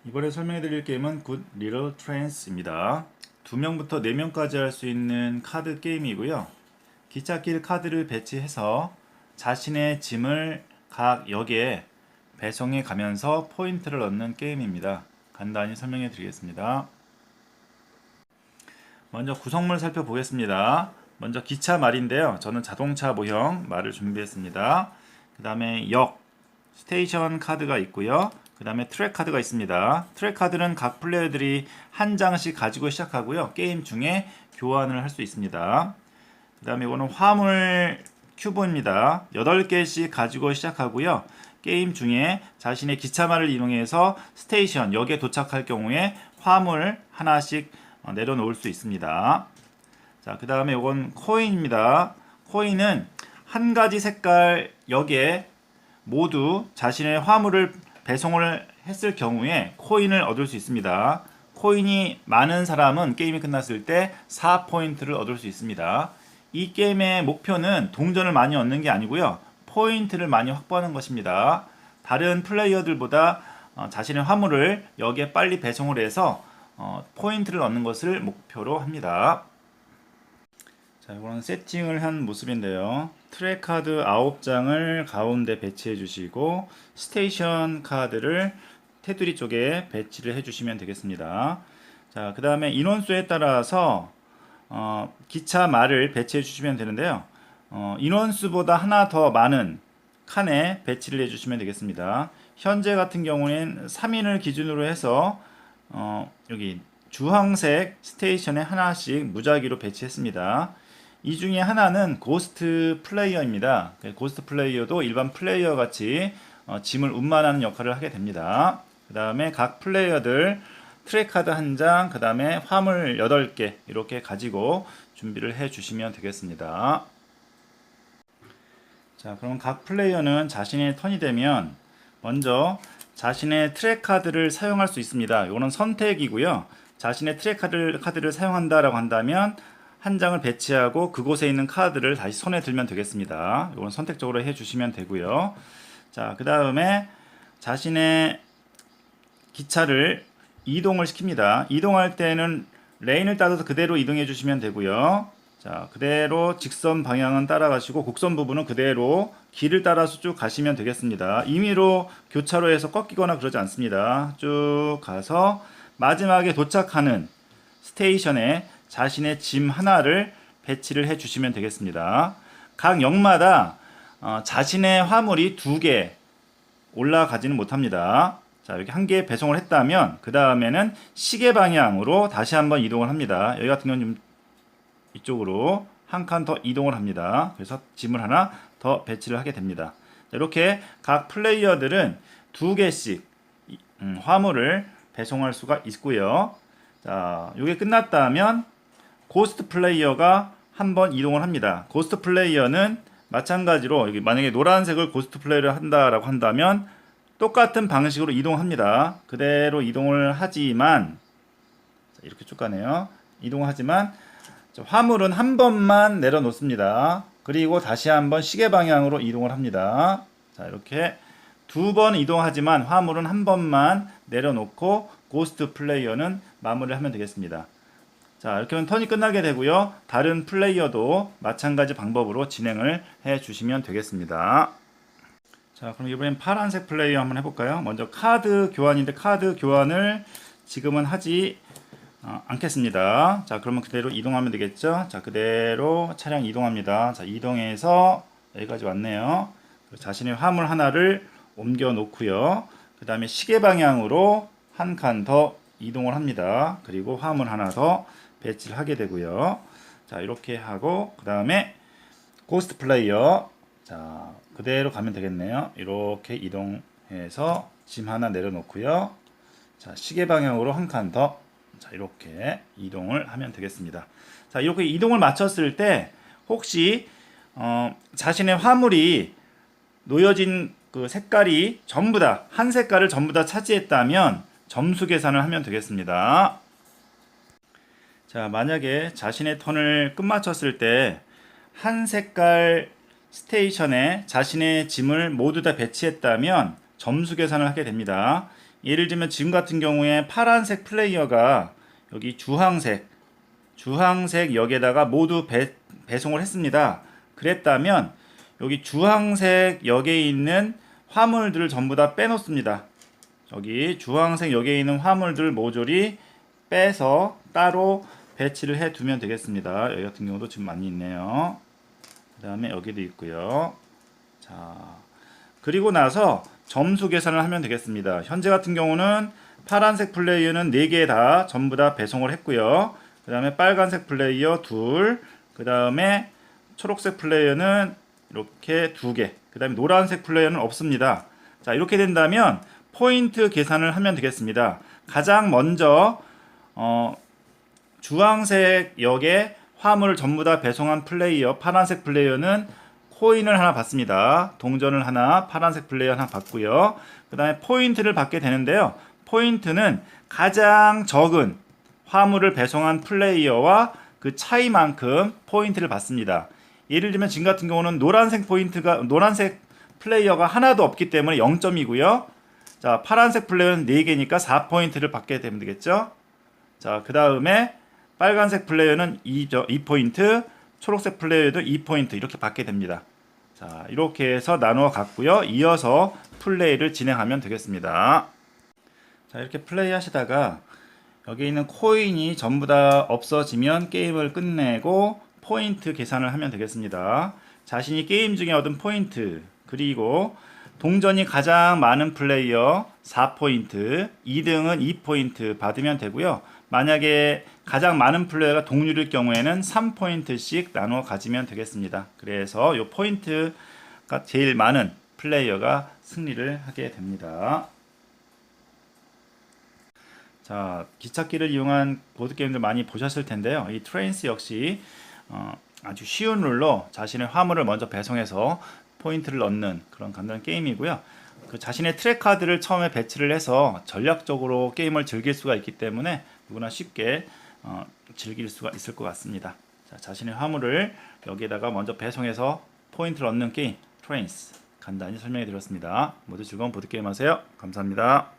이번에 설명해 드릴 게임은 Good Little Trains입니다. 2명부터 4명까지 할 수 있는 카드 게임이고요. 기찻길 카드를 배치해서 자신의 짐을 각 역에 배송해 가면서 포인트를 얻는 게임입니다. 간단히 설명해 드리겠습니다. 먼저 구성물 살펴보겠습니다. 먼저 기차 말인데요. 저는 자동차 모형 말을 준비했습니다. 그 다음에 역, 스테이션 카드가 있고요. 그 다음에 트랙 카드가 있습니다. 트랙 카드는 각 플레이어들이 한 장씩 가지고 시작하고요. 게임 중에 교환을 할 수 있습니다. 그 다음에 이거는 화물 큐브입니다. 8개씩 가지고 시작하고요. 게임 중에 자신의 기차말을 이용해서 스테이션, 역에 도착할 경우에 화물 하나씩 내려놓을 수 있습니다. 자, 그 다음에 이건 코인입니다. 코인은 한 가지 색깔 역에 모두 자신의 화물을 배송을 했을 경우에 코인을 얻을 수 있습니다. 코인이 많은 사람은 게임이 끝났을 때 4포인트를 얻을 수 있습니다. 이 게임의 목표는 동전을 많이 얻는 게 아니고요. 포인트를 많이 확보하는 것입니다. 다른 플레이어들보다 자신의 화물을 여기에 빨리 배송을 해서 포인트를 얻는 것을 목표로 합니다. 자, 이거는 세팅을 한 모습인데요. 트랙 카드 9장을 가운데 배치해 주시고 스테이션 카드를 테두리 쪽에 배치를 해 주시면 되겠습니다. 자, 그 다음에 인원수에 따라서 기차 말을 배치해 주시면 되는데요. 인원수보다 하나 더 많은 칸에 배치를 해 주시면 되겠습니다. 현재 같은 경우에는 3인을 기준으로 해서 여기 주황색 스테이션에 하나씩 무작위로 배치했습니다. 이 중에 하나는 고스트 플레이어입니다. 고스트 플레이어도 일반 플레이어 같이 짐을 운반하는 역할을 하게 됩니다. 그 다음에 각 플레이어들 트랙 카드 1장, 그 다음에 화물 8개 이렇게 가지고 준비를 해 주시면 되겠습니다. 자, 그럼 각 플레이어는 자신의 턴이 되면 먼저 자신의 트랙 카드를 사용할 수 있습니다. 이거는 선택이고요. 자신의 트랙 카드를 사용한다라고 한다면 한 장을 배치하고 그곳에 있는 카드를 다시 손에 들면 되겠습니다. 이건 선택적으로 해주시면 되고요. 자, 그 다음에 자신의 기차를 이동을 시킵니다. 이동할 때는 레인을 따라서 그대로 이동해 주시면 되고요. 자, 그대로 직선 방향은 따라가시고 곡선 부분은 그대로 길을 따라서 쭉 가시면 되겠습니다. 임의로 교차로에서 꺾이거나 그러지 않습니다. 쭉 가서 마지막에 도착하는 스테이션에 자신의 짐 하나를 배치를 해 주시면 되겠습니다. 각 역마다 자신의 화물이 2개 올라가지는 못합니다. 자, 이렇게 한 개 배송을 했다면 그 다음에는 시계 방향으로 다시 한번 이동을 합니다. 여기 같은 경우는 좀 이쪽으로 한 칸 더 이동을 합니다. 그래서 짐을 하나 더 배치를 하게 됩니다. 자, 이렇게 각 플레이어들은 2개씩 화물을 배송할 수가 있고요. 자, 이게 끝났다면 고스트 플레이어가 한번 이동을 합니다. 고스트 플레이어는 마찬가지로 여기 만약에 노란색을 고스트 플레이를 한다라고 한다면 똑같은 방식으로 이동합니다. 그대로 이동을 하지만 이렇게 쭉 가네요. 이동하지만 화물은 한 번만 내려놓습니다. 그리고 다시 한번 시계 방향으로 이동을 합니다. 자, 이렇게 2번 이동하지만 화물은 한 번만 내려놓고 고스트 플레이어는 마무리를 하면 되겠습니다. 자, 이렇게 하면 턴이 끝나게 되고요. 다른 플레이어도 마찬가지 방법으로 진행을 해 주시면 되겠습니다. 자, 그럼 이번엔 파란색 플레이어 한번 해볼까요? 먼저 카드 교환인데 카드 교환을 지금은 하지 않겠습니다. 자, 그러면 그대로 이동하면 되겠죠? 자, 그대로 차량 이동합니다. 자, 이동해서 여기까지 왔네요. 자신의 화물 하나를 옮겨 놓고요. 그 다음에 시계 방향으로 한 칸 더 이동을 합니다. 그리고 화물 하나 더 배치를 하게 되고요. 자, 이렇게 하고 그 다음에 고스트 플레이어, 자, 그대로 가면 되겠네요. 이렇게 이동해서 짐 하나 내려놓고요. 자, 시계 방향으로 한 칸 더, 자, 이렇게 이동을 하면 되겠습니다. 자, 이렇게 이동을 마쳤을 때 혹시 자신의 화물이 놓여진 그 색깔이 전부 다 한 색깔을 전부 다 차지했다면 점수 계산을 하면 되겠습니다. 자, 만약에 자신의 턴을 끝마쳤을 때 한 색깔 스테이션에 자신의 짐을 모두 다 배치했다면 점수 계산을 하게 됩니다. 예를 들면 지금 같은 경우에 파란색 플레이어가 여기 주황색 역에다가 모두 배송을 했습니다. 그랬다면 여기 주황색 역에 있는 화물들을 전부 다 빼놓습니다. 여기 주황색 역에 있는 화물들 모조리 빼서 따로 배치를 해 두면 되겠습니다. 여기 같은 경우도 지금 많이 있네요. 그 다음에 여기도 있고요. 자, 그리고 나서 점수 계산을 하면 되겠습니다. 현재 같은 경우는 파란색 플레이어는 4개 다 전부 다 배송을 했고요. 그 다음에 빨간색 플레이어 2, 그 다음에 초록색 플레이어는 이렇게 2개, 그 다음에 노란색 플레이어는 없습니다. 자, 이렇게 된다면 포인트 계산을 하면 되겠습니다. 가장 먼저 주황색 역에 화물을 전부 다 배송한 플레이어, 파란색 플레이어는 코인을 하나 받습니다. 동전을 하나, 파란색 플레이어 하나 받고요. 그 다음에 포인트를 받게 되는데요. 포인트는 가장 적은 화물을 배송한 플레이어와 그 차이만큼 포인트를 받습니다. 예를 들면 지금 같은 경우는 노란색 플레이어가 하나도 없기 때문에 0점이고요. 자, 파란색 플레이어는 4개니까 4포인트를 받게 되면 되겠죠. 자, 그 다음에 빨간색 플레이어는 2포인트, 초록색 플레이어도 2포인트 이렇게 받게 됩니다. 자, 이렇게 해서 나누어 갔고요. 이어서 플레이를 진행하면 되겠습니다. 자, 이렇게 플레이 하시다가 여기 있는 코인이 전부 다 없어지면 게임을 끝내고 포인트 계산을 하면 되겠습니다. 자신이 게임 중에 얻은 포인트, 그리고 동전이 가장 많은 플레이어 4포인트, 2등은 2포인트 받으면 되고요. 만약에 가장 많은 플레이어가 동률일 경우에는 3포인트씩 나눠 가지면 되겠습니다. 그래서 이 포인트가 제일 많은 플레이어가 승리를 하게 됩니다. 자, 기찻길을 이용한 보드게임들 많이 보셨을 텐데요. 이 트레인스 역시 아주 쉬운 룰로 자신의 화물을 먼저 배송해서 포인트를 얻는 그런 간단한 게임이고요. 그 자신의 트랙 카드를 처음에 배치를 해서 전략적으로 게임을 즐길 수가 있기 때문에 누구나 쉽게 즐길 수가 있을 것 같습니다. 자, 자신의 화물을 여기에다가 먼저 배송해서 포인트를 얻는 게임 트레인스 간단히 설명해 드렸습니다. 모두 즐거운 보드게임 하세요. 감사합니다.